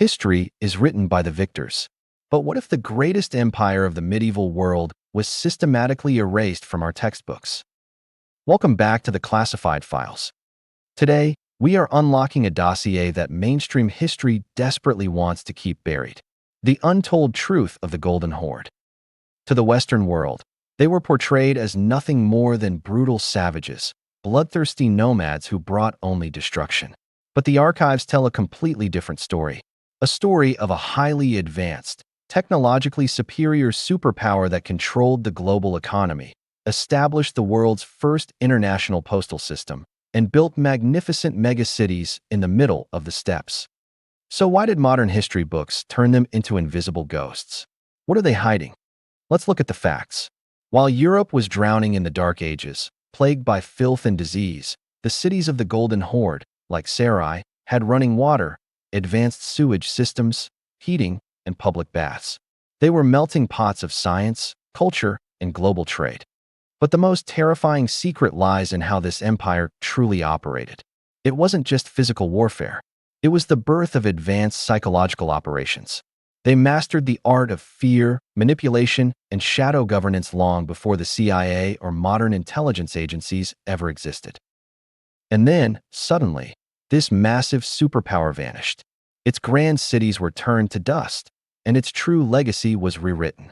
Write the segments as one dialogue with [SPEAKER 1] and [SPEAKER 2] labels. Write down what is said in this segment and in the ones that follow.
[SPEAKER 1] History is written by the victors. But what if the greatest empire of the medieval world was systematically erased from our textbooks? Welcome back to the Classified Files. Today, we are unlocking a dossier that mainstream history desperately wants to keep buried: the untold truth of the Golden Horde. To the Western world, they were portrayed as nothing more than brutal savages, bloodthirsty nomads who brought only destruction. But the archives tell a completely different story. A story of a highly advanced, technologically superior superpower that controlled the global economy, established the world's first international postal system, and built magnificent megacities in the middle of the steppes. So why did modern history books turn them into invisible ghosts? What are they hiding? Let's look at the facts. While Europe was drowning in the Dark Ages, plagued by filth and disease, the cities of the Golden Horde, like Sarai, had running water, advanced sewage systems, heating, and public baths. They were melting pots of science, culture, and global trade. But the most terrifying secret lies in how this empire truly operated. It wasn't just physical warfare. It was the birth of advanced psychological operations. They mastered the art of fear, manipulation, and shadow governance long before the CIA or modern intelligence agencies ever existed. And then, suddenly, this massive superpower vanished. Its grand cities were turned to dust, and its true legacy was rewritten.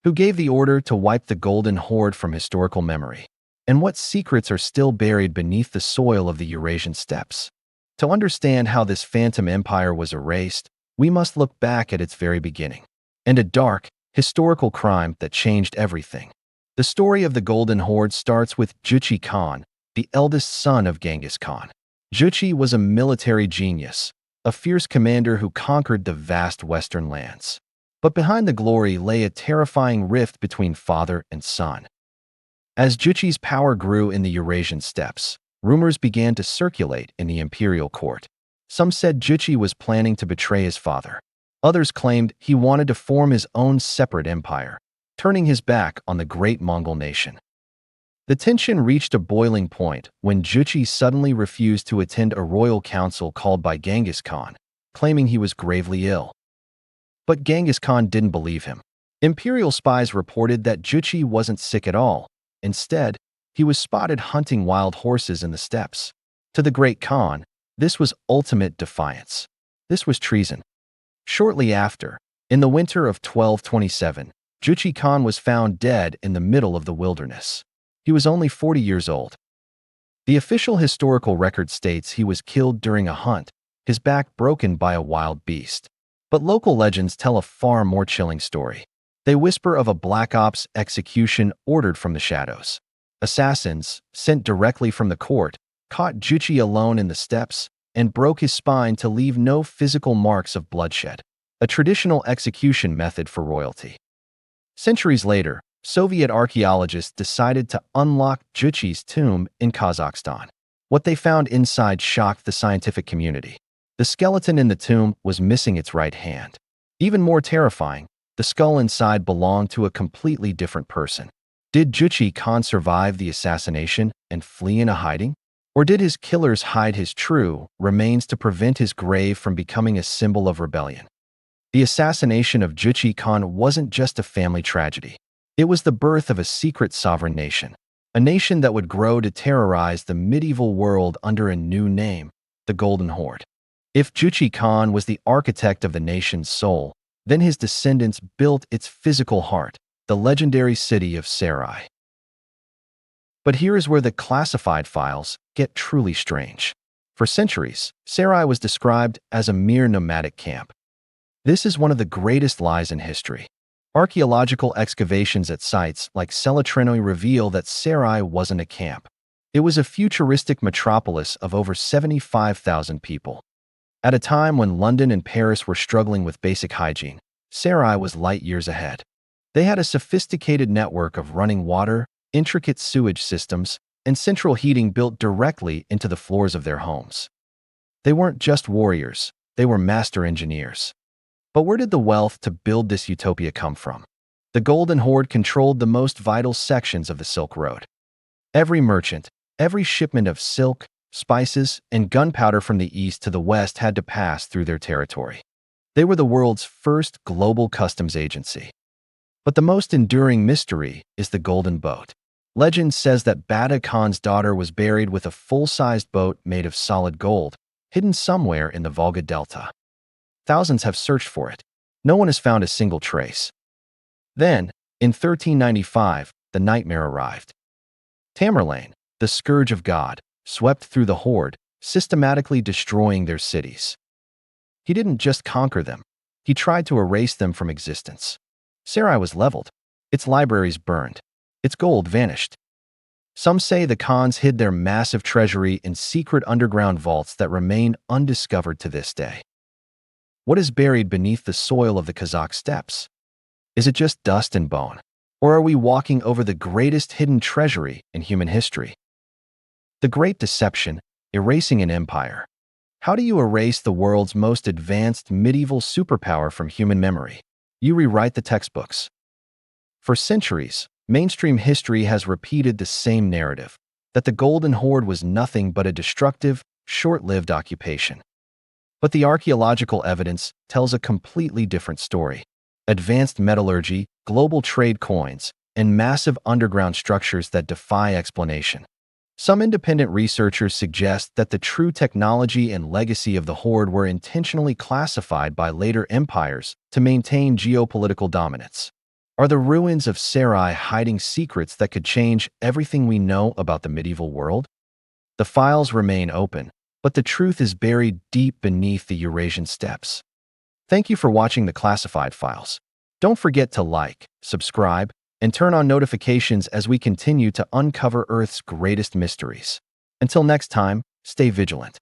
[SPEAKER 1] Who gave the order to wipe the Golden Horde from historical memory? And what secrets are still buried beneath the soil of the Eurasian steppes? To understand how this phantom empire was erased, we must look back at its very beginning, and a dark, historical crime that changed everything. The story of the Golden Horde starts with Juchi Khan, the eldest son of Genghis Khan. Juchi was a military genius, a fierce commander who conquered the vast western lands. But behind the glory lay a terrifying rift between father and son. As Juchi's power grew in the Eurasian steppes, rumors began to circulate in the imperial court. Some said Juchi was planning to betray his father. Others claimed he wanted to form his own separate empire, turning his back on the great Mongol nation. The tension reached a boiling point when Juchi suddenly refused to attend a royal council called by Genghis Khan, claiming he was gravely ill. But Genghis Khan didn't believe him. Imperial spies reported that Juchi wasn't sick at all. Instead, he was spotted hunting wild horses in the steppes. To the great Khan, this was ultimate defiance. This was treason. Shortly after, in the winter of 1227, Juchi Khan was found dead in the middle of the wilderness. He was only 40 years old. The official historical record states he was killed during a hunt, his back broken by a wild beast. But local legends tell a far more chilling story. They whisper of a black ops execution ordered from the shadows. Assassins, sent directly from the court, caught Juchi alone in the steppes and broke his spine to leave no physical marks of bloodshed, a traditional execution method for royalty. Centuries later, Soviet archaeologists decided to unlock Juchi's tomb in Kazakhstan. What they found inside shocked the scientific community. The skeleton in the tomb was missing its right hand. Even more terrifying, the skull inside belonged to a completely different person. Did Juchi Khan survive the assassination and flee into hiding? Or did his killers hide his true remains to prevent his grave from becoming a symbol of rebellion? The assassination of Juchi Khan wasn't just a family tragedy. It was the birth of a secret sovereign nation, a nation that would grow to terrorize the medieval world under a new name, the Golden Horde. If Juchi Khan was the architect of the nation's soul, then his descendants built its physical heart, the legendary city of Sarai. But here is where the classified files get truly strange. For centuries, Sarai was described as a mere nomadic camp. This is one of the greatest lies in history. Archaeological excavations at sites like Selatreno reveal that Sarai wasn't a camp. It was a futuristic metropolis of over 75,000 people. At a time when London and Paris were struggling with basic hygiene, Sarai was light years ahead. They had a sophisticated network of running water, intricate sewage systems, and central heating built directly into the floors of their homes. They weren't just warriors, they were master engineers. But where did the wealth to build this utopia come from? The Golden Horde controlled the most vital sections of the Silk Road. Every merchant, every shipment of silk, spices, and gunpowder from the east to the west had to pass through their territory. They were the world's first global customs agency. But the most enduring mystery is the Golden Boat. Legend says that Bada Khan's daughter was buried with a full-sized boat made of solid gold, hidden somewhere in the Volga Delta. Thousands have searched for it. No one has found a single trace. Then, in 1395, the nightmare arrived. Tamerlane, the scourge of God, swept through the Horde, systematically destroying their cities. He didn't just conquer them. He tried to erase them from existence. Sarai was leveled. Its libraries burned. Its gold vanished. Some say the Khans hid their massive treasury in secret underground vaults that remain undiscovered to this day. What is buried beneath the soil of the Kazakh steppes? Is it just dust and bone? Or are we walking over the greatest hidden treasury in human history? The Great Deception, erasing an empire. How do you erase the world's most advanced medieval superpower from human memory? You rewrite the textbooks. For centuries, mainstream history has repeated the same narrative, that the Golden Horde was nothing but a destructive, short-lived occupation. But the archaeological evidence tells a completely different story. Advanced metallurgy, global trade coins, and massive underground structures that defy explanation. Some independent researchers suggest that the true technology and legacy of the Horde were intentionally classified by later empires to maintain geopolitical dominance. Are the ruins of Sarai hiding secrets that could change everything we know about the medieval world? The files remain open, but the truth is buried deep beneath the Eurasian steppes. Thank you for watching the Classified Files. Don't forget to like, subscribe, and turn on notifications as we continue to uncover Earth's greatest mysteries. Until next time, stay vigilant.